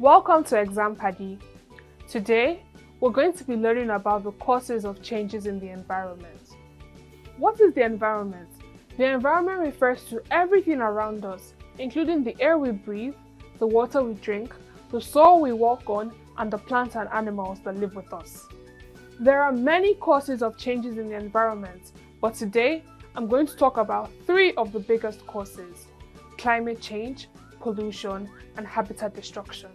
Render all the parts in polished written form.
Welcome to ExamPadi. Today, we're going to be learning about the causes of changes in the environment. What is the environment? The environment refers to everything around us, including the air we breathe, the water we drink, the soil we walk on, and the plants and animals that live with us. There are many causes of changes in the environment, but today, I'm going to talk about three of the biggest causes: climate change, pollution, and habitat destruction.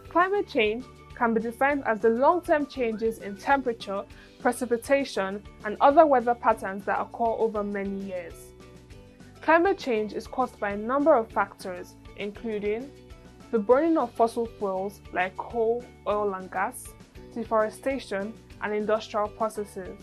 Climate change can be defined as the long-term changes in temperature, precipitation, and other weather patterns that occur over many years. Climate change is caused by a number of factors, including the burning of fossil fuels like coal, oil, and gas, deforestation, and industrial processes.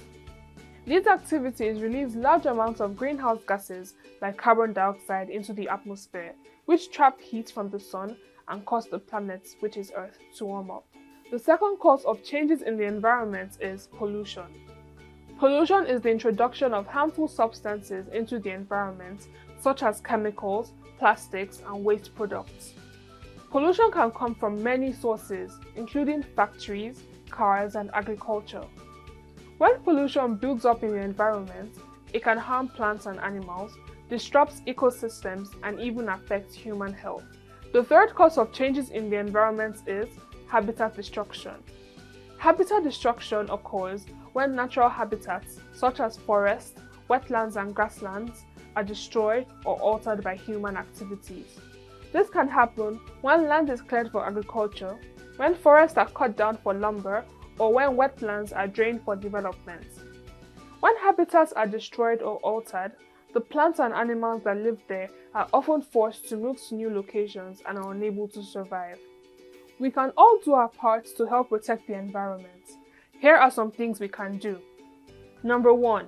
These activities release large amounts of greenhouse gases like carbon dioxide into the atmosphere, which trap heat from the sun and cause the planet, which is Earth, to warm up. The second cause of changes in the environment is pollution. Pollution is the introduction of harmful substances into the environment, such as chemicals, plastics, and waste products. Pollution can come from many sources, including factories, cars, and agriculture. When pollution builds up in the environment, it can harm plants and animals, disrupts ecosystems, and even affects human health. The third cause of changes in the environment is habitat destruction. Habitat destruction occurs when natural habitats, such as forests, wetlands, and grasslands, are destroyed or altered by human activities. This can happen when land is cleared for agriculture, when forests are cut down for lumber, or when wetlands are drained for development. When habitats are destroyed or altered, the plants and animals that live there are often forced to move to new locations and are unable to survive. We can all do our part to help protect the environment. Here are some things we can do. Number 1.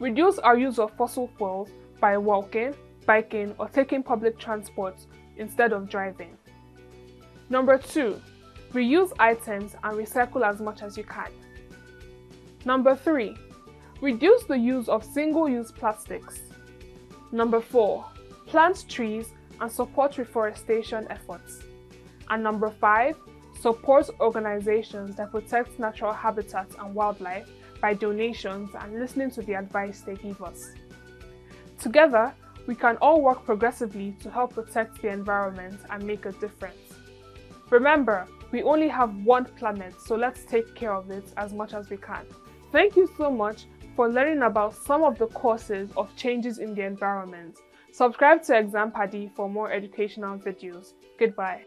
Reduce our use of fossil fuels by walking, biking, or taking public transport instead of driving. Number 2. Reuse items and recycle as much as you can. Number 3. Reduce the use of single-use plastics. Number 4. Plant trees and support reforestation efforts. And number 5. Support organizations that protect natural habitats and wildlife by donations and listening to the advice they give us. Together, we can all work progressively to help protect the environment and make a difference. Remember, we only have one planet, so let's take care of it as much as we can. Thank you so much for learning about some of the causes of changes in the environment. Subscribe to ExamPadi for more educational videos. Goodbye.